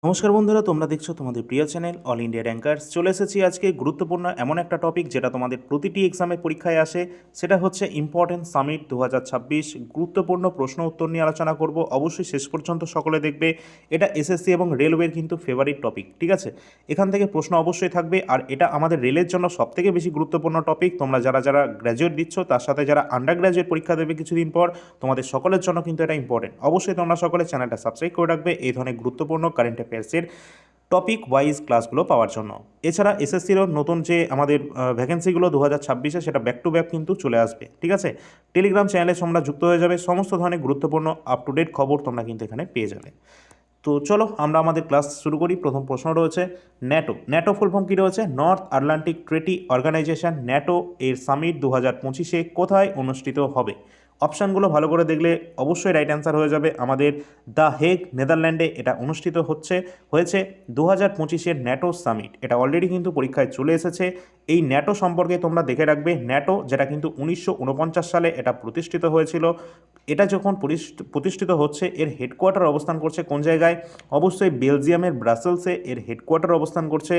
নমস্কার বন্ধুরা, তোমরা দেখছো তোমাদের প্রিয় চ্যানেল অল ইন্ডিয়া র্যাঙ্কার্স। চলে এসেছি আজকে গুরুত্বপূর্ণ এমন একটা টপিক যেটা তোমাদের প্রতিটি এক্সামে পরীক্ষায় আসে। সেটা হচ্ছে ইম্পর্টেন্ট সামিট 2026। গুরুত্বপূর্ণ প্রশ্ন উত্তর নিয়ে আলোচনা করব, অবশ্যই শেষ পর্যন্ত সকলে দেখবে। এটা এসএসসি এবং রেলওয়ের কিন্তু ফেভারিট টপিক, ঠিক আছে? এখান থেকে প্রশ্ন অবশ্যই থাকবে, আর এটা আমাদের রেলের জন্য সবথেকে বেশি গুরুত্বপূর্ণ টপিক। তোমরা যারা যারা গ্র্যাজুয়েট দিচ্ছ, তার সাথে যারা আন্ডার গ্র্যাজুয়েট পরীক্ষা দেবে কিছুদিন পর, তোমাদের সকলের জন্য কিন্তু এটা ইম্পর্টেন্ট। অবশ্যই তোমরা সকলে চ্যানেলটা সাবস্ক্রাইব করে রাখবে এই ধরনের গুরুত্বপূর্ণ কারেন্ট অ্যাফেয়ার্সের টপিক ওয়াইজ ক্লাসগুলো পাওয়ার জন্য। এছাড়া এসএসসিরও নতুন যে আমাদের ভ্যাকেন্সিগুলো 2026-এ, সেটা ব্যাক টু ব্যাক কিন্তু চলে আসবে, ঠিক আছে? টেলিগ্রাম চ্যানেলে তোমরা যুক্ত হয়ে যাবে, সমস্ত ধরনের গুরুত্বপূর্ণ আপ টু ডেট খবর তোমরা কিন্তু এখানে পেয়ে যাবে। তো চলো আমরা আমাদের ক্লাস শুরু করি। প্রথম প্রশ্ন রয়েছে ন্যাটো। ন্যাটো ফুল ফর্ম কী রয়েছে? North Atlantic Treaty Organization. NATO এর সামিট 2025-এ কোথায় অনুষ্ঠিত হবে? অপশানগুলো ভালো করে দেখলে অবশ্যই রাইট অ্যান্সার হয়ে যাবে। আমাদের দ্য হেগ, নেদারল্যান্ডে এটা অনুষ্ঠিত হয়েছে 2025-এর ন্যাটো সামিট। এটা অলরেডি কিন্তু পরীক্ষায় চলে এসেছে। এই ন্যাটো সম্পর্কে তোমরা দেখে রাখবে, ন্যাটো যেটা কিন্তু 1949 সালে এটা প্রতিষ্ঠিত হয়েছিল। এটা যখন প্রতিষ্ঠিত হচ্ছে, এর হেডকোয়ার্টার অবস্থান করছে কোন জায়গায়? অবশ্যই বেলজিয়ামের ব্রাসেলসে এর হেডকোয়ার্টার অবস্থান করছে।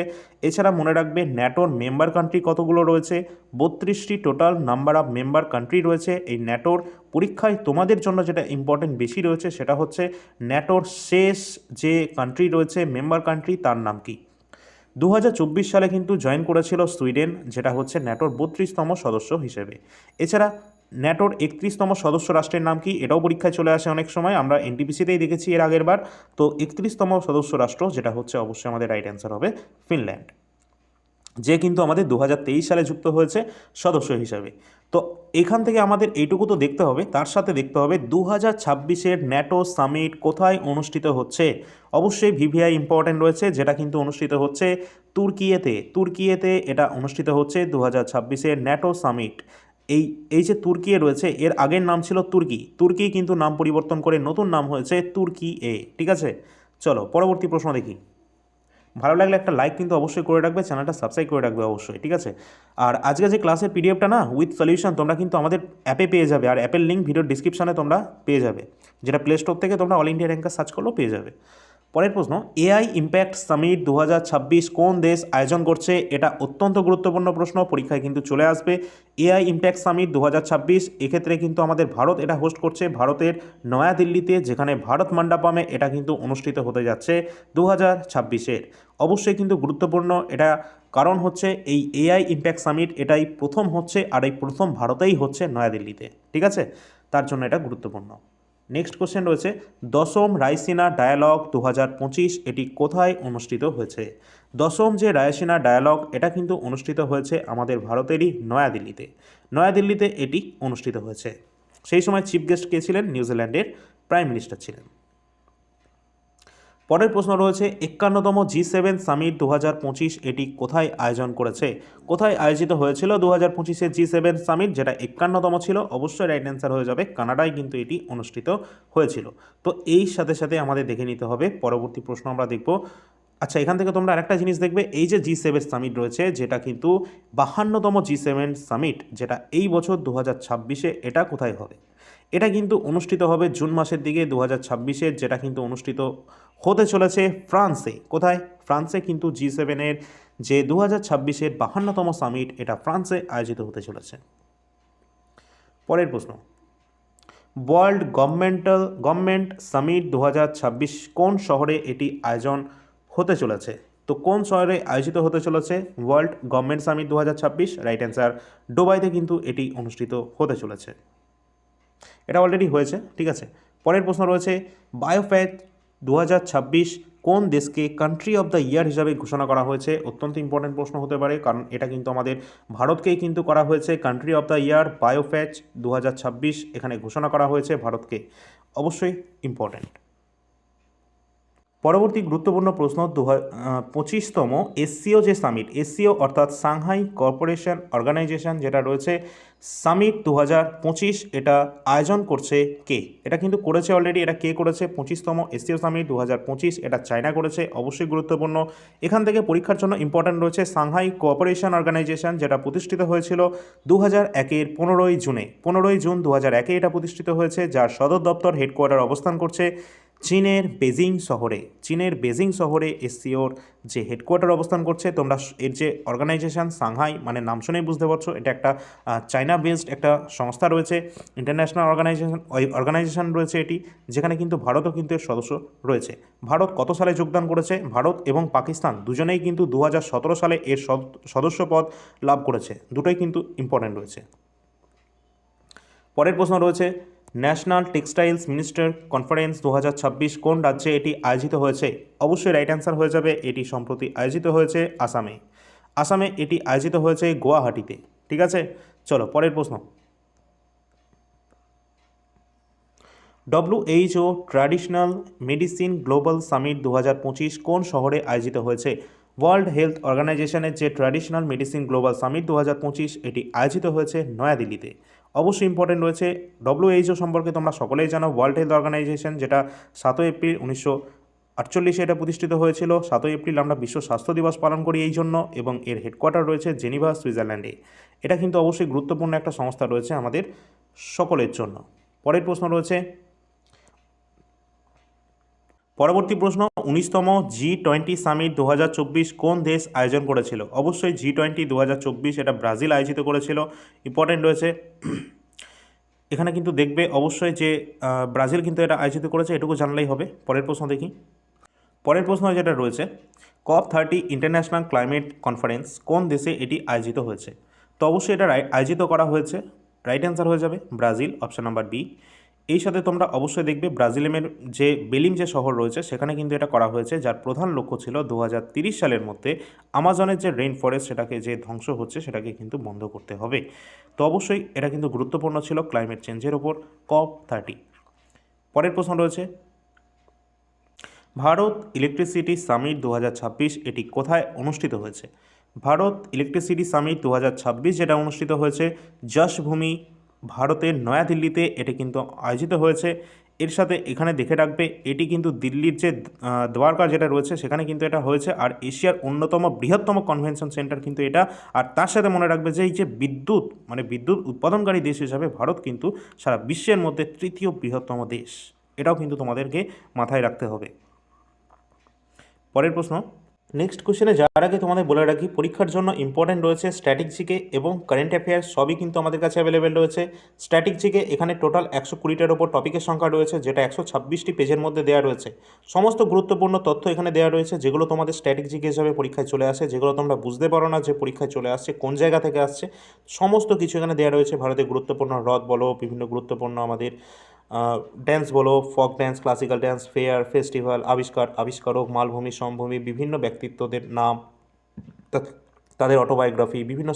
এছাড়া মনে রাখবে ন্যাটোর মেম্বার কান্ট্রি কতগুলো রয়েছে? 32টি total number of member country রয়েছে এই ন্যাটোর। পরীক্ষায় তোমাদের জন্য যেটা ইম্পর্টেন্ট বেশি রয়েছে সেটা হচ্ছে ন্যাটোর শেষ যে কান্ট্রি রয়েছে, মেম্বার কান্ট্রি, তার নাম কি? 2024 সালে কিন্তু জয়েন করেছিল সুইডেন, যেটা হচ্ছে ন্যাটোর 32তম সদস্য হিসেবে। এছাড়া ন্যাটোর 31তম সদস্য রাষ্ট্রের নাম কি? এটাও পরীক্ষায় চলে আসে অনেক সময়, আমরা এনটিপিসিতেই দেখেছি এর আগের বার। তো 31তম সদস্য রাষ্ট্র যেটা হচ্ছে, অবশ্যই আমাদের রাইট অ্যান্সার হবে ফিনল্যান্ড, যে কিন্তু আমাদের 2023 সালে যুক্ত হয়েছে সদস্য হিসাবে। তো এখান থেকে আমাদের এইটুকু তো দেখতে হবে, তার সাথে দেখতে হবে 2026-এর ন্যাটো সামিট কোথায় অনুষ্ঠিত হচ্ছে। অবশ্যই ভিভিআই ইম্পর্টেন্ট রয়েছে, যেটা কিন্তু অনুষ্ঠিত হচ্ছে তুর্কিয়েতে এটা অনুষ্ঠিত হচ্ছে 2026-এর ন্যাটো সামিট। এই যে তুর্কি রয়েছে, এর আগের নাম ছিল তুর্কি কিন্তু নাম পরিবর্তন করে নতুন নাম হয়েছে তুর্কি, ঠিক আছে? চলো পরবর্তী প্রশ্ন দেখি। ভালো লাগলে একটা লাইক কিন্তু অবশ্যই করে রাখবে, চ্যানেলটা সাবস্ক্রাইব করে রাখবে অবশ্যই, ঠিক আছে? আর আজকে যে ক্লাসের পিডিএফটা না উইথ সলিউশন তোমরা কিন্তু আমাদের অ্যাপে পেয়ে যাবে, আর অ্যাপের লিঙ্ক ভিডিওর ডিসক্রিপশনে তোমরা পেয়ে যাবে, যেটা প্লে স্টোর থেকে তোমরা অল ইন্ডিয়া র্যাঙ্কার সার্চ করলেও পেয়ে যাবে। পরের প্রশ্ন, এআই ইম্প্যাক্ট সামিট 2026 কোন দেশ আয়োজন করছে? এটা অত্যন্ত গুরুত্বপূর্ণ প্রশ্ন, পরীক্ষায় কিন্তু চলে আসবে। এআই ইম্প্যাক্ট সামিট 2026 এক্ষেত্রে কিন্তু আমাদের ভারত এটা হোস্ট করছে, ভারতের নয়াদিল্লিতে, যেখানে ভারত মণ্ডপমে এটা কিন্তু অনুষ্ঠিত হতে যাচ্ছে 2026-এর। অবশ্যই কিন্তু গুরুত্বপূর্ণ এটা, কারণ হচ্ছে এই এআই ইম্প্যাক্ট সামিট এটাই প্রথম হচ্ছে, আর এই প্রথম ভারতেই হচ্ছে নয়াদিল্লিতে, ঠিক আছে? তার জন্য এটা গুরুত্বপূর্ণ। নেক্সট কোশ্চেন রয়েছে দশম রায়সিনা ডায়ালগ 2025, এটি কোথায় অনুষ্ঠিত হয়েছে? দশম যে রায়সিনা ডায়ালগ, এটা কিন্তু অনুষ্ঠিত হয়েছে আমাদের ভারতেরই নয়াদিল্লিতে এটি অনুষ্ঠিত হয়েছে। সেই সময় চিফ গেস্ট কে ছিলেন? নিউজিল্যান্ডের প্রাইম মিনিস্টার ছিলেন। পরের প্রশ্ন রয়েছে 51তম G7 সামিট 2025, এটি কোথায় আয়োজন করেছে? কোথায় আয়োজিত হয়েছিল 2025-এর G7 সামিট, যেটা 51তম ছিল? অবশ্যই রাইট অ্যান্সার হয়ে যাবে, কানাডায় কিন্তু এটি অনুষ্ঠিত হয়েছিল। তো এই সাথে সাথে আমাদের দেখে নিতে হবে পরবর্তী প্রশ্ন আমরা দেখব। আচ্ছা, এখান থেকে তোমরা আরেকটা জিনিস দেখবে, এই যে G7 সামিট রয়েছে, যেটা কিন্তু 52তম G7 সামিট, যেটা এই বছর 2026-এ, এটা কোথায় হবে? এটা কিন্তু অনুষ্ঠিত হবে জুন মাসের দিকে 2026-এর, যেটা কিন্তু অনুষ্ঠিত হতে চলেছে ফ্রান্সে। কোথায়? ফ্রান্সে কিন্তু G7-এর যে 2026-এর 52তম সামিট, এটা ফ্রান্সে আয়োজিত হতে চলেছে। পরের প্রশ্ন, ওয়ার্ল্ড গভর্নমেন্ট সামিট 2026 কোন শহরে এটি আয়োজন হতে চলেছে? তো কোন শহরে আয়োজিত হতে চলেছে world government summit 2026? Right answer দুবাইতে কিন্তু এটি অনুষ্ঠিত হতে চলেছে। এটা অলরেডি হয়েছে, ঠিক আছে? পরের প্রশ্ন রয়েছে বায়োফ্যাট 2026 কোন দেশকে কান্ট্রি অফ দ্য ইয়ার হিসাবে ঘোষণা করা হয়েছে? অত্যন্ত ইম্পর্টেন্ট প্রশ্ন হতে পারে, কারণ এটা কিন্তু আমাদের ভারতকেই কিন্তু করা হয়েছে কান্ট্রি অফ দ্য ইয়ার। বায়োফ্যাট 2026 এখানে ঘোষণা করা হয়েছে ভারতকে, অবশ্যই ইম্পর্টেন্ট। পরবর্তী গুরুত্বপূর্ণ প্রশ্ন 25তম এসসিও যে সামিট, এসসিও অর্থাৎ সাংহাই কর্পোরেশন অর্গানাইজেশন যেটা রয়েছে, সামিট 2025 এটা আয়োজন করছে কে? এটা কিন্তু করেছে অলরেডি, এটা কে করেছে? 25তম এসসিও সামিট 2025 এটা চায়না করেছে, অবশ্যই গুরুত্বপূর্ণ। এখান থেকে পরীক্ষার জন্য ইম্পর্ট্যান্ট রয়েছে সাংহাই কোঅপারেশন অর্গানাইজেশন, যেটা প্রতিষ্ঠিত হয়েছিল 2001-এর 15ই জুন 2001-এ এটা প্রতিষ্ঠিত হয়েছে, যার সদর দপ্তর হেডকোয়ার্টার অবস্থান করছে চীনের বেজিং শহরে এসসিওর যে হেডকোয়ার্টার অবস্থান করছে, তোমরা এর যে অর্গানাইজেশন সাংহাই, মানে নাম শুনেই বুঝতে পারছো এটা একটা চায়না বেসড একটা সংস্থা রয়েছে, ইন্টারন্যাশনাল অর্গানাইজেশন রয়েছে এটি, যেখানে কিন্তু ভারতও কিন্তু এর সদস্য রয়েছে। ভারত কত সালে যোগদান করেছে? ভারত এবং পাকিস্তান দুজনেই কিন্তু 2017 সালে এর সদস্য পদ লাভ করেছে। দুটোই কিন্তু ইম্পর্ট্যান্ট রয়েছে। পরের প্রশ্ন রয়েছে, ন্যাশনাল টেক্সটাইলস মিনিস্টার কনফারেন্স 2026 কোন রাজ্যে এটি আয়োজিত হয়েছে? অবশ্যই রাইট অ্যান্সার হয়ে যাবে, এটি সম্প্রতি আয়োজিত হয়েছে আসামে এটি আয়োজিত হয়েছে গুয়াহাটিতে। ঠিক আছে, চলো পরের প্রশ্ন। WHO traditional medicine global summit 2025 কোন শহরে আয়োজিত হয়েছে? ওয়ার্ল্ড হেলথ অর্গানাইজেশনের যে ট্র্যাডিশনাল মেডিসিন গ্লোবাল সামিট 2025 এটি আয়োজিত হয়েছে নয়াদিল্লিতে। অবশ্যই ইম্পর্টেন্ট রয়েছে। WHO সম্পর্কে তোমরা সকলেই জানো, ওয়ার্ল্ড হেলথ অর্গানাইজেশন, যেটা 7 এপ্রিল 1948 এটা প্রতিষ্ঠিত হয়েছিল। 7 এপ্রিল আমরা বিশ্ব স্বাস্থ্য দিবস পালন করি এই জন্য, এবং এর হেডকোয়ার্টার রয়েছে জেনিভা, সুইজারল্যান্ডে। এটা কিন্তু অবশ্যই গুরুত্বপূর্ণ একটা সংস্থা রয়েছে আমাদের সকলের জন্য। পরের প্রশ্ন রয়েছে, পরবর্তী প্রশ্ন, 19তম G20 সামিট 2024 কোন দেশ আয়োজন করেছিল? অবশ্যই G20 2024 এটা ব্রাজিল আয়োজিত করেছিল। ইম্পর্টেন্ট রয়েছে, এখানে কিন্তু দেখবে অবশ্যই যে ব্রাজিল কিন্তু এটা আয়োজিত করেছে, এটুকু জানলেই হবে। পরের প্রশ্ন দেখি। পরের প্রশ্ন যেটা রয়েছে, COP30 ইন্টারন্যাশনাল ক্লাইমেট কনফারেন্স কোন দেশে এটি আয়োজিত হয়েছে? তো অবশ্যই এটা আয়োজিত করা হয়েছে, রাইট অ্যান্সার হয়ে যাবে ব্রাজিল, অপশান নাম্বার বি। এই সাথে তোমরা অবশ্যই দেখবে ব্রাজিলের যে বেলিম যে শহর রয়েছে সেখানে কিন্তু এটা করা হয়েছে, যার প্রধান লক্ষ্য ছিল 2030 সালের মধ্যে আমাজনের যে রেইন ফরেস্ট সেটাকে যে ধ্বংস হচ্ছে সেটাকে কিন্তু বন্ধ করতে হবে। তো অবশ্যই এটা কিন্তু গুরুত্বপূর্ণ ছিল ক্লাইমেট চেঞ্জের ওপর COP30। পরের প্রশ্ন রয়েছে, ভারত ইলেকট্রিসিটি সামিট 2026 এটি কোথায় অনুষ্ঠিত হয়েছে? ভারত ইলেকট্রিসিটি সামিট 2026 যেটা অনুষ্ঠিত হয়েছে যশভূমি, ভারতের নয়াদিল্লিতে এটি কিন্তু আয়োজিত হয়েছে। এর সাথে এখানে দেখে রাখবে এটি কিন্তু দিল্লির যে দ্বারকা যেটা রয়েছে সেখানে কিন্তু এটা হয়েছে, আর এশিয়ার অন্যতম বৃহত্তম কনভেনশন সেন্টার কিন্তু এটা। আর তার সাথে মনে রাখবে যে এই যে বিদ্যুৎ উৎপাদনকারী দেশ হিসাবে ভারত কিন্তু সারা বিশ্বের মধ্যে তৃতীয় বৃহত্তম দেশ। এটাও কিন্তু তোমাদেরকে মাথায় রাখতে হবে। পরের প্রশ্ন, নেক্সট কোশ্চেনে যাওয়ার আগে তোমাদের বলে রাখি, পরীক্ষার জন্য ইম্পর্টেন্ট রয়েছে স্ট্যাটিক জিকে এবং কারেন্ট অ্যাফেয়ার্স, সবই কিন্তু আমাদের কাছে অ্যাভেলেবেল রয়েছে। স্ট্যাটিক জিকে এখানে টোটাল 120টার ওপর টপিকের সংখ্যা রয়েছে, যেটা 126টি পেজের মধ্যে দেওয়া রয়েছে। সমস্ত গুরুত্বপূর্ণ তথ্য এখানে দেওয়া রয়েছে, যেগুলো তোমাদের স্ট্যাটিক জিকে হিসাবে পরীক্ষায় চলে আসে, যেগুলো তোমরা বুঝতে পারো না যে পরীক্ষায় চলে আসছে কোন জায়গা থেকে আসছে, সমস্ত কিছু এখানে দেওয়া রয়েছে। ভারতের গুরুত্বপূর্ণ হ্রদ বলো, বিভিন্ন গুরুত্বপূর্ণ আমাদের ড্যান্স বলো, folk dance, classical dance, fair, festival, আবিষ্কারক, মালভূমি, সমভূমি, বিভিন্ন ব্যক্তিত্বদের নাম, তাদের অটোবায়োগ্রাফি, বিভিন্ন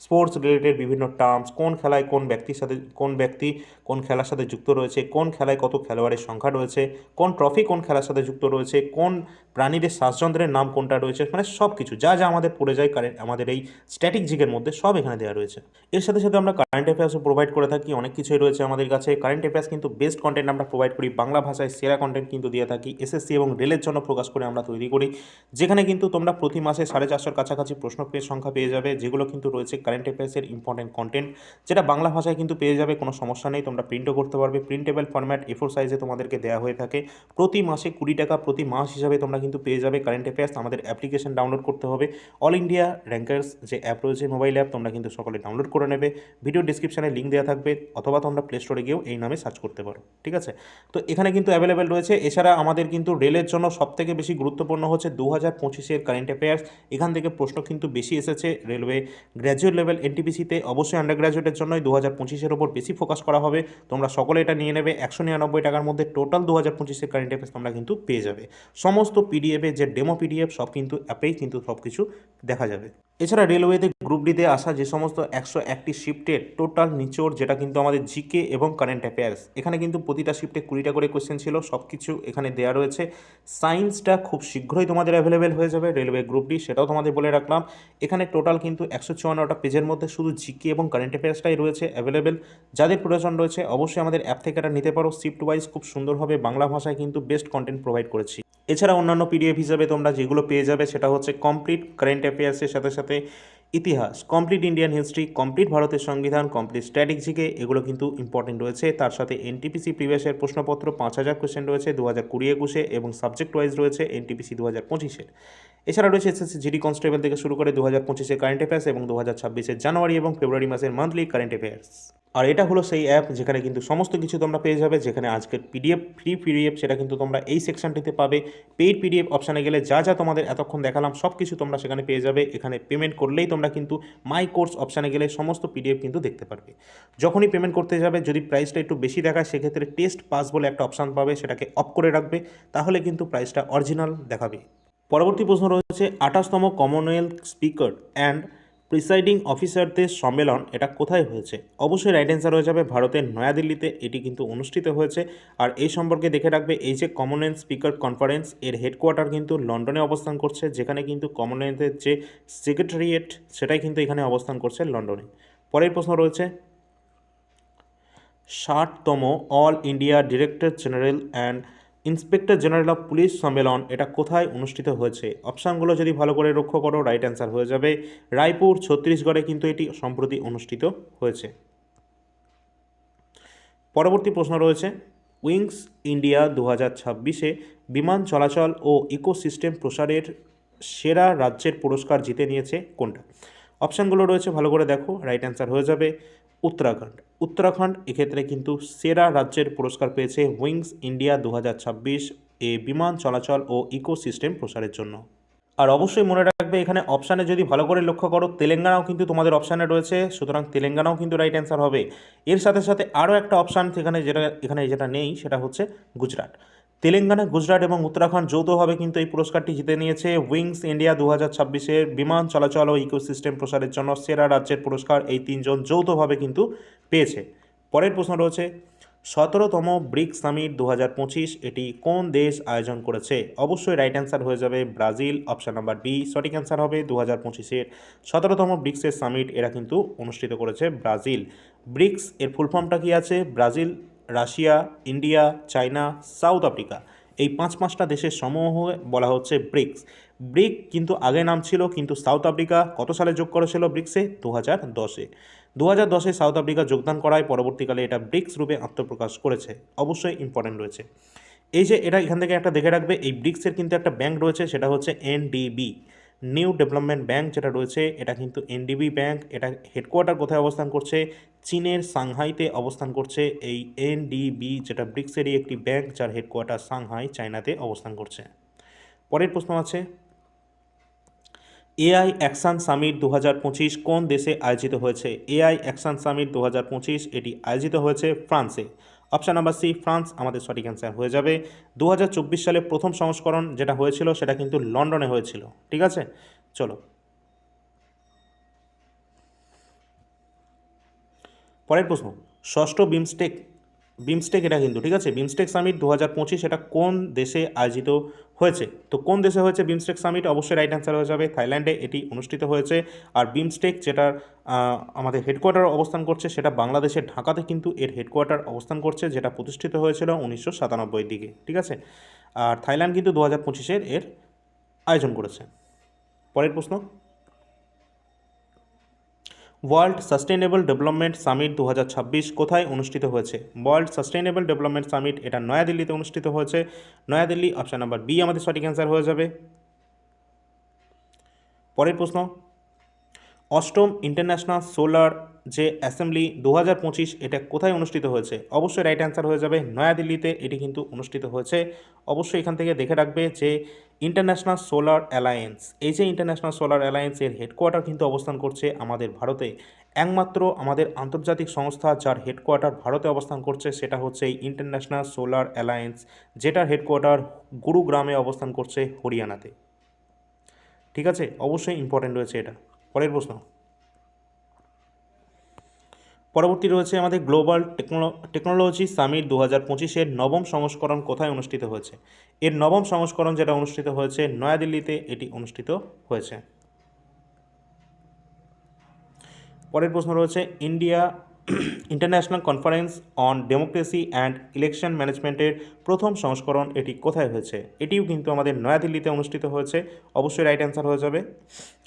স্পোর্টস রিলেটেড বিভিন্ন টার্মস, কোন খেলায় কোন ব্যক্তি কোন খেলার সাথে যুক্ত রয়েছে, কোন খেলায় কত খেলোয়াড়ের সংখ্যা রয়েছে, কোন ট্রফি কোন খেলার সাথে যুক্ত রয়েছে, কোন প্রাণীদের শ্বাসযন্ত্রের নাম কোনটা রয়েছে, মানে সব কিছু যা যা আমাদের পড়ে যায় আমাদের এই স্ট্যাটিক জিকের মধ্যে সব এখানে দেওয়া রয়েছে। এর সাথে সাথে আমরা কারেন্ট অ্যাফেয়ার্সও প্রোভাইড করে থাকি, অনেক কিছুই রয়েছে আমাদের কাছে। কারেন্ট অ্যাফেয়ার্স কিন্তু বেস্ট কন্টেন্ট আমরা প্রোভাইড করি, বাংলা ভাষায় সেরা কন্টেন্ট কিন্তু দিয়ে থাকি, এসএসসি এবং রেলের জন্য ফোকাস করে আমরা তৈরি করি, যেখানে কিন্তু তোমরা প্রতি মাসে 450-র কাছাকাছি প্রশ্ন সংখ্যা পেয়ে যাবে, যেগুলো কিন্তু রয়েছে কারেন্ট অ্যাফেয়ার্সের ইম্পর্টেন্ট কন্টেন্ট, যেটা বাংলা ভাষায় কিন্তু পেয়ে যাবে, কোনো সমস্যা নেই, তোমরা প্রিন্টও করতে পারবে। প্রিন্টেবল ফরম্যাট A4 সাইজে তোমাদেরকে দেওয়া হয়ে থাকে। প্রতি মাসে 20 টাকা প্রতি মাস হিসাবে তোমরা কিন্তু পেয়ে যাবে কারেন্ট অ্যাফেয়ার্স। আমাদের অ্যাপ্লিকেশন ডাউনলোড করতে হবে, অল ইন্ডিয়া র্যাঙ্কার্স যে অ্যাপ রয়েছে মোবাইল অ্যাপ, তোমরা কিন্তু সকলে ডাউনলোড করে নেবে। ভিডিও ডিসক্রিপশানে লিঙ্ক দেওয়া থাকবে, অথবা তোমরা প্লে স্টোরে গিয়েও এই নামে সার্চ করতে পারো। ঠিক আছে, তো এখানে কিন্তু অ্যাভেলেবেল রয়েছে। এছাড়া আমাদের কিন্তু রেলের জন্য সবথেকে বেশি গুরুত্বপূর্ণ হচ্ছে 2025-এর কারেন্ট অ্যাফেয়ার্স। এখান থেকে প্রশ্ন কিন্তু বেশি এসেছে রেলওয়ে গ্র্যাজুয়েট লেভেল এনটিপিসিতে। অবশ্যই আন্ডার গ্র্যাজুয়েটের জন্যই 2025-এর ওপর বেশি ফোকাস করা হবে। তোমরা সকলে এটা নিয়ে নেবে, 199 টাকার মধ্যে টোটাল 2025-এর কারেন্ট অ্যাফেয়ার্স তোমরা কিন্তু পেয়ে যাবে। সমস্ত পিডিএফে যে ডেমো পিডিএফ সব কিন্তু অ্যাপেই কিন্তু সব কিছু দেখা যাবে। এছাড়া রেলওয়েতে গ্রুপ ডিতে আসা যে সমস্ত 101টি শিফটের টোটাল নিচোড়, যেটা কিন্তু আমাদের জিকে এবং কারেন্ট অ্যাফেয়ার্স, এখানে কিন্তু প্রতিটা শিফটে 20টা করে কোয়েশ্চেন ছিল, সব কিছু এখানে দেওয়া রয়েছে। সায়েন্সটা খুব শীঘ্রই তোমাদের অ্যাভেলেবেল হয়ে যাবে রেলওয়ে গ্রুপ ডি, সেটাও তোমাদের বলে রাখলাম। এখানে টোটাল কিন্তু 154টা পেজের মধ্যে শুধু জিকে এবং কারেন্ট অ্যাফেয়ার্সটাই রয়েছে অ্যাভেলেবেল। যাদের প্রয়োজন রয়েছে অবশ্যই আমাদের অ্যাপ থেকে এটা নিতে পারো। শিফট ওয়াইজ খুব সুন্দরভাবে বাংলা ভাষায় কিন্তু বেস্ট কন্টেন্ট প্রোভাইড করেছি। এছাড়া অন্যান্য পিডিএফ হিসাবে তোমরা যেগুলো পেয়ে যাবে সেটা হচ্ছে কমপ্লিট কারেন্ট অ্যাফেয়ার্সের সাথে সাথে ইতিহাস, কমপ্লিট ইন্ডিয়ান হিস্ট্রি, কমপ্লিট ভারতের সংবিধান, কমপ্লিট স্ট্র্যাটেজিকে, এগুলো কিন্তু ইম্পর্টেন্ট রয়েছে। তার সাথে এনটিপিসি প্রিভিয়াসের প্রশ্নপত্র 5000 কোয়েশ্চেন রয়েছে 2020-21 এবং সাবজেক্ট ওয়াইজ রয়েছে এনটিপিসি 2025-এর। এছাড়া রয়েছে এসএসসি জিডি কনস্টেবল থেকে শুরু করে 2025-এর কারেন্ট অ্যাফেয়ার্স এবং 2026-এর জানুয়ারি এবং ফেব্রুয়ারি মাসের মান্থলি কারেন্ট অ্যাফেয়ার্স। আর এটা হলো সেই অ্যাপ যেখানে কিন্তু সমস্ত কিছু তোমরা পেয়ে যাবে, যেখানে আজকের পিডিএফ, ফ্রি পিডিএফ, সেটা কিন্তু তোমরা এই সেকশনটিতে পাবে। পেইড পিডিএফ অপশানে গেলে যা যা তোমাদের এতক্ষণ দেখালাম সব কিছু তোমরা সেখানে পেয়ে যাবে। এখানে পেমেন্ট করলেই তোমরা কিন্তু মাই কোর্স অপশানে গেলে সমস্ত পিডিএফ কিন্তু দেখতে পারবে। যখনই পেমেন্ট করতে যাবে, যদি প্রাইসটা একটু বেশি দেখায়, সেক্ষেত্রে টেস্ট পাস বলে একটা অপশান পাবে, সেটাকে অফ করে রাখবে, তাহলে কিন্তু প্রাইসটা অরিজিনাল দেখাবে। পরবর্তী প্রশ্ন রয়েছে 28তম কমনওয়েলথ স্পিকার অ্যান্ড প্রিসাইডিং অফিসারদের সম্মেলন এটা কোথায় হয়েছে? অবশ্যই রাইট অ্যান্সার হয়ে যাবে ভারতের নয়াদিল্লিতে এটি কিন্তু অনুষ্ঠিত হয়েছে। আর এই সম্পর্কে দেখে রাখবে, এই যে কমনওয়েলথ স্পিকার কনফারেন্স, এর হেডকোয়ার্টার কিন্তু লন্ডনে অবস্থান করছে, যেখানে কিন্তু কমনওয়েলথের যে সেক্রেটারিয়েট সেটাই কিন্তু এখানে অবস্থান করছে লন্ডনে। পরের প্রশ্ন রয়েছে 60তম all India director general and inspector general of police সম্মেলন এটা কোথায় অনুষ্ঠিত হয়েছে? অপশানগুলো যদি ভালো করে লক্ষ্য করো, রাইট অ্যান্সার হয়ে যাবে রায়পুর, ছত্তিশগড়ে কিন্তু এটি সম্প্রতি অনুষ্ঠিত হয়েছে। পরবর্তী প্রশ্ন রয়েছে উইংস ইন্ডিয়া 2026-এ বিমান চলাচল ও ইকোসিস্টেম প্রসারের সেরা রাজ্যের পুরস্কার জিতে নিয়েছে কোনটা? অপশানগুলো রয়েছে, ভালো করে দেখো, রাইট অ্যান্সার হয়ে যাবে উত্তরাখণ্ড। উত্তরাখণ্ড এক্ষেত্রে কিন্তু সেরা রাজ্যের পুরস্কার পেয়েছে উইংস ইন্ডিয়া 2026 এ বিমান চলাচল ও ইকোসিস্টেম প্রসারের জন্য। আর অবশ্যই মনে রাখবে, এখানে অপশানে যদি ভালো করে লক্ষ্য করো, তেলেঙ্গানাও কিন্তু তোমাদের অপশানে রয়েছে, সুতরাং তেলেঙ্গানাও কিন্তু রাইট অ্যান্সার হবে। এর সাথে সাথে আরও একটা অপশান যেটা নেই, সেটা হচ্ছে গুজরাট। তেলেঙ্গানা, গুজরাট এবং উত্তরাখণ্ড যৌথভাবে কিন্তু এই পুরস্কারটি জিতে নিয়েছে। উইংস ইন্ডিয়া 2026-এর বিমান চলাচল ও ইকোসিস্টেম প্রসারের জন্য সেরা রাজ্যের পুরস্কার এই তিনজন যৌথভাবে কিন্তু পেয়েছে। পরের প্রশ্ন রয়েছে 17তম ব্রিক্স সামিট 2025 এটি কোন দেশ আয়োজন করেছে? অবশ্যই রাইট অ্যান্সার হয়ে যাবে ব্রাজিল, অপশান নাম্বার বি সঠিক অ্যান্সার হবে। 2025-এর 17তম ব্রিক্সের সামিট এরা কিন্তু অনুষ্ঠিত করেছে ব্রাজিল। ব্রিক্স এর ফুল ফর্মটা কী আছে? Brazil, Russia, India, China, south Africa, এই পাঁচটা দেশের সমূহ বলা হচ্ছে ব্রিক্স। ব্রিক কিন্তু আগে নাম ছিল, কিন্তু সাউথ আফ্রিকা কত সালে যোগ করেছিল ব্রিক্সে? 2010-এ। 2010-এ সাউথ আফ্রিকা যোগদান করায় পরবর্তীকালে এটা ব্রিক্স রূপে আত্মপ্রকাশ করেছে। অবশ্যই ইম্পর্টেন্ট রয়েছে। এই যে এটা এখান থেকে একটা দেখে রাখবে, এই ব্রিক্সের কিন্তু একটা ব্যাংক রয়েছে, সেটা হচ্ছে এনডিবি, নিউ ডেভেলপমেন্ট ব্যাংক যেটা রয়েছে, এটা কিন্তু এনডিবি ব্যাংক। এটা হেডকোয়ার্টার কোথায় অবস্থান করছে? চীনের সাংহাইতে অবস্থান করছে এই এনডিবি, যেটা ব্রিক্সেরই একটি ব্যাংক, যার হেডকোয়ার্টার সাংহাই, চায়নাতে অবস্থান করছে। পরের প্রশ্ন আছে এআই অ্যাকশন সামিট 2025 কোন দেশে আয়োজিত হয়েছে? এআই অ্যাকশন সামিট 2025 এটি আয়োজিত হয়েছে ফ্রান্সে। অপশান নাম্বার সি ফ্রান্স আমাদের সঠিক অ্যান্সার হয়ে যাবে। 2024 সালে প্রথম সংস্করণ যেটা হয়েছিল সেটা কিন্তু লন্ডনে হয়েছিল। ঠিক আছে, চলো পরের প্রশ্ন। ষষ্ঠ বিমস্টেক এটা কিন্তু, ঠিক আছে, বিমস্টেক সামিট 2025 এটা কোন দেশে আয়োজিত হয়েছে? তো কোন দেশে হয়েছে বিমস্টেক সামিট? অবশ্যই রাইট অ্যান্সার হয়ে যাবে থাইল্যান্ডে এটি অনুষ্ঠিত হয়েছে। আর বিমস্টেক যেটার আমাদের হেডকোয়ার্টার অবস্থান করছে, সেটা বাংলাদেশের ঢাকাতে কিন্তু এর হেডকোয়ার্টার অবস্থান করছে, যেটা প্রতিষ্ঠিত হয়েছিল 1997-এর দিকে। ঠিক আছে, আর থাইল্যান্ড কিন্তু 2025-এর এর আয়োজন করেছে। পরের প্রশ্ন ওয়ার্ল্ড সাস্টেনেবল ডেভেলপমেন্ট সামিট 2026 কোথায় অনুষ্ঠিত হয়েছে? ওয়ার্ল্ড সাস্টেনেবল ডেভেলপমেন্ট সামিট এটা নয়াদিল্লিতে অনুষ্ঠিত হয়েছে। নয়াদিল্লি, অপশান নাম্বার বি আমাদের সঠিক অ্যান্সার হয়ে যাবে। পরের প্রশ্ন অষ্টম ইন্টারন্যাশনাল সোলার যে অ্যাসেম্বলি 2025 এটা কোথায় অনুষ্ঠিত হয়েছে? অবশ্যই রাইট অ্যান্সার হয়ে যাবে নয়াদিল্লিতে এটি কিন্তু অনুষ্ঠিত হয়েছে। অবশ্যই এখান থেকে দেখে রাখবে যে ইন্টারন্যাশনাল সোলার অ্যালায়েন্স, এই যে ইন্টারন্যাশনাল সোলার অ্যালায়েন্সের হেডকোয়ার্টার কিন্তু অবস্থান করছে আমাদের ভারতে। একমাত্র আমাদের আন্তর্জাতিক সংস্থা যার হেডকোয়ার্টার ভারতে অবস্থান করছে সেটা হচ্ছে এই ইন্টারন্যাশনাল সোলার অ্যালায়েন্স, যেটার হেডকোয়ার্টার গুরুগ্রামে অবস্থান করছে হরিয়ানাতে। ঠিক আছে, অবশ্যই ইম্পর্টেন্ট রয়েছে এটা। পরের প্রশ্ন পরবর্তী রয়েছে আমাদের গ্লোবাল টেকনোলজি সামিট 2025-এর নবম সংস্করণ কোথায় অনুষ্ঠিত হয়েছে? এর নবম সংস্করণ যেটা অনুষ্ঠিত হয়েছে নয়াদিল্লিতে এটি অনুষ্ঠিত হয়েছে। পরের প্রশ্ন রয়েছে international conference on democracy and election ম্যানেজমেন্টের প্রথম সংস্করণ এটি কোথায় হয়েছে? এটিও কিন্তু আমাদের নয়াদিল্লিতে অনুষ্ঠিত হয়েছে। অবশ্যই রাইট অ্যান্সার হয়ে যাবে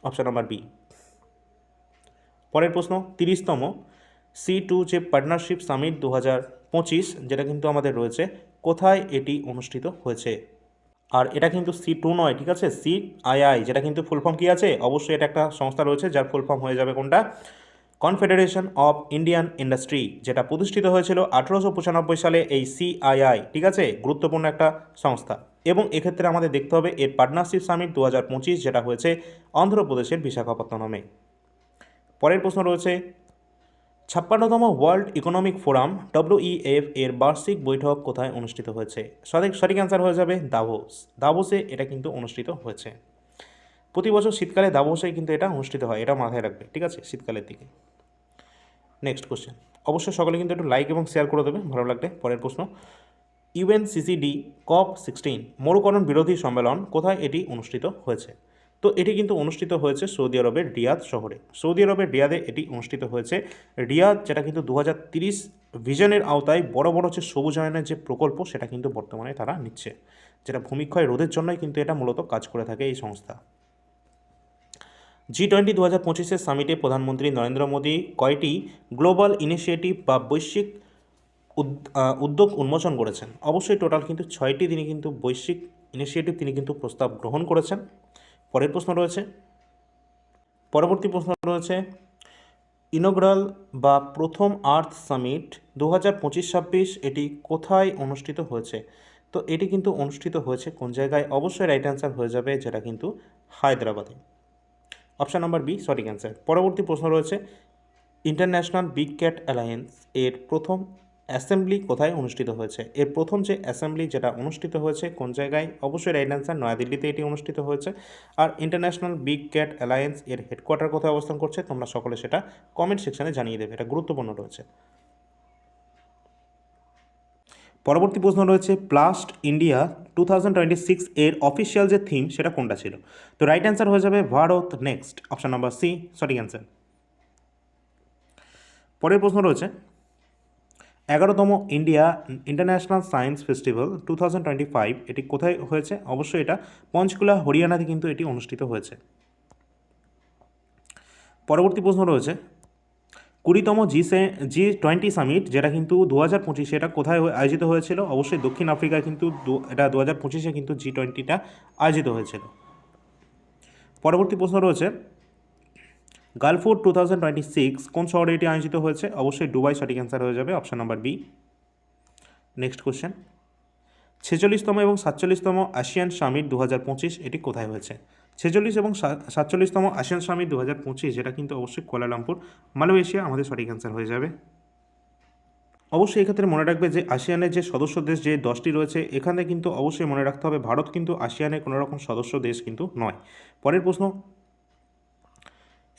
অপশান নাম্বার বি। পরের প্রশ্ন 30তম C2 যে পার্টনারশিপ সামিট 2025 যেটা কিন্তু আমাদের রয়েছে, কোথায় এটি অনুষ্ঠিত হয়েছে? আর এটা কিন্তু C2 নয়, ঠিক আছে, CII, যেটা কিন্তু ফুল ফর্ম কী আছে, অবশ্যই এটা একটা সংস্থা রয়েছে যার ফুল ফর্ম হয়ে যাবে কোনটা, কনফেডারেশন অফ ইন্ডিয়ান ইন্ডাস্ট্রি, যেটা প্রতিষ্ঠিত হয়েছিল 1895 সালে এই CII, ঠিক আছে, গুরুত্বপূর্ণ একটা সংস্থা। এবং এক্ষেত্রে আমাদের দেখতে হবে এর পার্টনারশিপ সামিট 2025 যেটা হয়েছে অন্ধ্রপ্রদেশের বিশাখাপত্তনমে। পরের প্রশ্ন রয়েছে 56তম ওয়ার্ল্ড ইকোনমিক ফোরাম WEF এর বার্ষিক বৈঠক কোথায় অনুষ্ঠিত হয়েছে? সঠিক অ্যান্সার হয়ে যাবে দাভোসে এটা কিন্তু অনুষ্ঠিত হয়েছে। প্রতি বছর শীতকালে দাভোসে কিন্তু এটা অনুষ্ঠিত হয়, এটা মাথায় রাখবে, ঠিক আছে, শীতকালের দিকে। নেক্সট কোশ্চেন, অবশ্যই সকলে কিন্তু একটু লাইক এবং শেয়ার করে দেবে ভালো লাগলে। পরের প্রশ্ন UNCCD COP16 মরুকরণ বিরোধী সম্মেলন কোথায় এটি অনুষ্ঠিত হয়েছে? তো এটি কিন্তু অনুষ্ঠিত হয়েছে সৌদি আরবের রিয়াদ শহরে। সৌদি আরবের রিয়াদে এটি অনুষ্ঠিত হয়েছে। রিয়াদ যেটা কিন্তু 2030 ভিশনের আওতায় বড় বড় যে সবুজায়নের যে প্রকল্প সেটা কিন্তু বর্তমানে তারা নিচ্ছে, যেটা ভূমিক্ষয় রোধের জন্যই কিন্তু এটা মূলত কাজ করে থাকে এই সংস্থা। G20 2025 সামিটে প্রধানমন্ত্রী নরেন্দ্র মোদী কয়টি গ্লোবাল ইনিশিয়েটিভ বা বৈশ্বিক উদ্যোগ উন্মোচন করেছেন? অবশ্যই টোটাল কিন্তু 6টি তিনি কিন্তু বৈশ্বিক ইনিশিয়েটিভ তিনি কিন্তু প্রস্তাব গ্রহণ করেছেন। পরবর্তী প্রশ্ন রয়েছে ইনোগ্রাল বা প্রথম আর্থ সামিট 2025-26 এটি কোথায় অনুষ্ঠিত হয়েছে? তো এটি কিন্তু অনুষ্ঠিত হয়েছে কোন জায়গায়? অবশ্যই রাইট অ্যান্সার হয়ে যাবে যেটা কিন্তু হায়দ্রাবাদে। অপশান নাম্বার বি সঠিক অ্যান্সার। পরবর্তী প্রশ্ন রয়েছে ইন্টারন্যাশনাল বিগ ক্যাট অ্যালায়েন্স এর প্রথম অ্যাসেম্বলি কোথায় অনুষ্ঠিত হয়েছে? এর প্রথম যে অ্যাসেম্বলি যেটা অনুষ্ঠিত হয়েছে কোন জায়গায়? অবশ্যই রাইট অ্যান্সার নয়াদিল্লিতে এটি অনুষ্ঠিত হয়েছে। আর ইন্টারন্যাশনাল বিগ ক্যাট অ্যালায়েন্স এর হেডকোয়ার্টার কোথায় অবস্থান করছে তোমরা সকলে সেটা কমেন্ট সেকশনে জানিয়ে দেবে, এটা গুরুত্বপূর্ণ রয়েছে। পরবর্তী প্রশ্ন রয়েছে প্লাস্ট ইন্ডিয়া 2026 এর অফিসিয়াল যে থিম সেটা কোনটা ছিল? তো রাইট অ্যান্সার হয়ে যাবে Bharat next, option number C সঠিক অ্যান্সার। পরের প্রশ্ন রয়েছে 11তম ইন্ডিয়া ইন্টারন্যাশনাল সায়েন্স ফেস্টিভ্যাল 2025 এটি কোথায় হয়েছে? অবশ্যই এটা পঞ্চকুলা হরিয়ানাতে কিন্তু এটি অনুষ্ঠিত হয়েছে। পরবর্তী প্রশ্ন রয়েছে 20তম G20 সামিট যেটা কিন্তু 2025 এটা কোথায় আয়োজিত হয়েছিল? অবশ্যই দক্ষিণ আফ্রিকায় কিন্তু এটা 2025-এ কিন্তু G20টা আয়োজিত হয়েছিল। পরবর্তী প্রশ্ন রয়েছে গালফুড 2026 কোন শহরে এটি আয়োজিত হয়েছে? অবশ্যই দুবাই, সঠিক অ্যান্সার হয়ে যাবে option number B. Next question 46তম এবং 47তম আসিয়ান সামিট 2025 এটি কোথায় হয়েছে? 46 এবং 47তম আসিয়ান সামিট 2025 যেটা কিন্তু অবশ্যই কুয়ালালামপুর মালয়েশিয়া আমাদের সঠিক অ্যান্সার হয়ে যাবে। অবশ্যই এক্ষেত্রে মনে রাখবে যে আসিয়ানের যে সদস্য দেশ যে 10টি রয়েছে এখানে কিন্তু অবশ্যই মনে রাখতে হবে ভারত কিন্তু আসিয়ানের কোনো রকম সদস্য দেশ কিন্তু নয়। পরের প্রশ্ন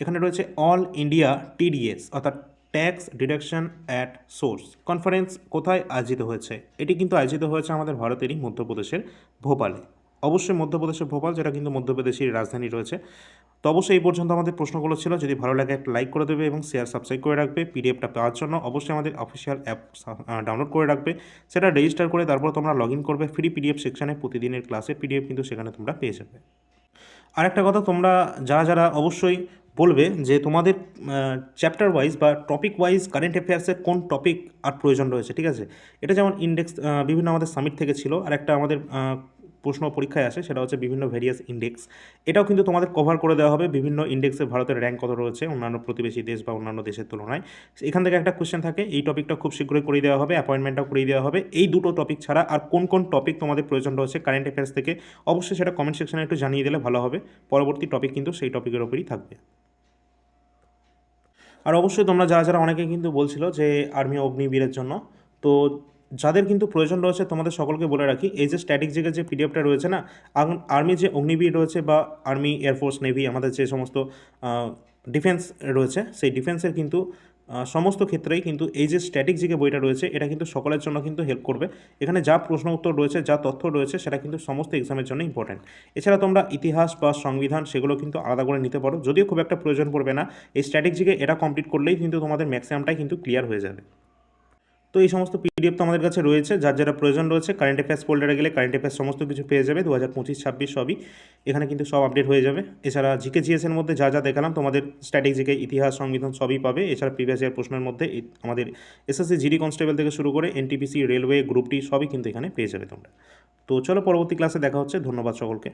এখানে রয়েছে অল ইন্ডিয়া TDS অর্থাৎ tax deduction at source conference কোথায় আয়োজিত হয়েছে? এটি কিন্তু আয়োজিত হয়েছে আমাদের ভারতেরই মধ্যপ্রদেশের ভোপালে। অবশ্যই মধ্যপ্রদেশের ভোপাল, যেটা কিন্তু মধ্যপ্রদেশের রাজধানী রয়েছে। তো অবশ্যই এই পর্যন্ত আমাদের প্রশ্নগুলো ছিল। যদি ভালো লাগে একটা লাইক করে দেবে এবং শেয়ার সাবস্ক্রাইব করে রাখবে। পিডিএফটা পাওয়ার জন্য অবশ্যই আমাদের অফিসিয়াল অ্যাপ ডাউনলোড করে রাখবে, সেটা রেজিস্টার করে তারপর তোমরা লগ ইন করবে। ফ্রি পিডিএফ সেকশানে প্রতিদিনের ক্লাসের পিডিএফ কিন্তু সেখানে তোমরা পেয়ে যাবে। আরেকটা কথা, তোমরা যারা অবশ্যই বলবে যে তোমাদের চ্যাপ্টার ওয়াইজ বা টপিক ওয়াইজ কারেন্ট অ্যাফেয়ার্সের কোন টপিক আর প্রয়োজন রয়েছে, ঠিক আছে। এটা যেমন ইন্ডেক্স বিভিন্ন আমাদের সামিট থেকে ছিল, আর একটা আমাদের প্রশ্ন পরীক্ষায় আসে সেটা হচ্ছে বিভিন্ন ভেরিয়াস ইন্ডেক্স। এটাও কিন্তু তোমাদের কভার করে দেওয়া হবে, বিভিন্ন ইন্ডেক্সে ভারতের র্যাঙ্ক কত রয়েছে অন্যান্য প্রতিবেশী দেশ বা অন্যান্য দেশের তুলনায়। এখান থেকে একটা কোশ্চেন থাকে, এই টপিকটা খুব শীঘ্রই করে দেওয়া হবে, অ্যাপয়েন্টমেন্টটাও করে দেওয়া হবে। এই দুটো টপিক ছাড়া আর কোন কোন টপিক তোমাদের প্রয়োজন রয়েছে কারেন্ট অ্যাফেয়ার্স থেকে অবশ্যই সেটা কমেন্ট সেকশনে একটু জানিয়ে দিলে ভালো হবে। পরবর্তী টপিক কিন্তু সেই টপিকের ওপরই থাকবে। আর অবশ্যই তোমরা যারা অনেকে কিন্তু বলছিল যে আর্মি অগ্নিবীরের জন্য, তো যাদের কিন্তু প্রয়োজন রয়েছে তোমাদের সকলকে বলে রাখি, এই যে স্ট্যাটিক জিকের যে পিডিএফটা রয়েছে না, আর্মি যে অগ্নিবীর রয়েছে বা আর্মি এয়ারফোর্স নেভি আমাদের যে সমস্ত ডিফেন্স রয়েছে সেই ডিফেন্সের কিন্তু সমস্ত ক্ষেত্রেই কিন্তু এই যে স্ট্যাটিক জিকে বইটা রয়েছে এটা কিন্তু সকলের জন্য কিন্তু হেল্প করবে। এখানে যা প্রশ্ন উত্তর রয়েছে, যা তথ্য রয়েছে সেটা কিন্তু সমস্ত এক্সামের জন্য ইম্পর্ট্যান্ট। এছাড়া তোমরা ইতিহাস বা সংবিধান সেগুলো কিন্তু আলাদা করে নিতে পারো, যদিও খুব একটা প্রয়োজন পড়বে না। এই স্ট্যাটিক জিকে এটা কমপ্লিট করলেই কিন্তু তোমাদের ম্যাক্সিমামটাই কিন্তু ক্লিয়ার হয়ে যাবে। তো এই সমস্ত পিডিএফ তো আমাদের কাছে রয়েছে, যার যারা প্রয়োজন রয়েছে কারেন্ট অ্যাফেয়ার্স ফোল্ডারে গেলে কারেন্ট অ্যাফেয়ার্স সমস্ত কিছু পেয়ে যাবে 2025-26 সবই এখানে কিন্তু সব আপডেট হয়ে যাবে। এছাড়া জিকে জিএসের মধ্যে যা যা দেখালাম তোমাদের স্ট্যাটিক জিকে, ইতিহাস, সংবিধান সবই পাবে। এছাড়া প্রিভিয়াস ইয়ার প্রশ্নের মধ্যে আমাদের এসএসসি জিডি কনস্টেবল থেকে শুরু করে এনটিপিসি, রেলওয়ে, গ্রুপ ডি সবই কিন্তু এখানে পেয়ে যাবে তোমরা। তো চলো পরবর্তী ক্লাসে দেখা হচ্ছে। ধন্যবাদ সকলকে।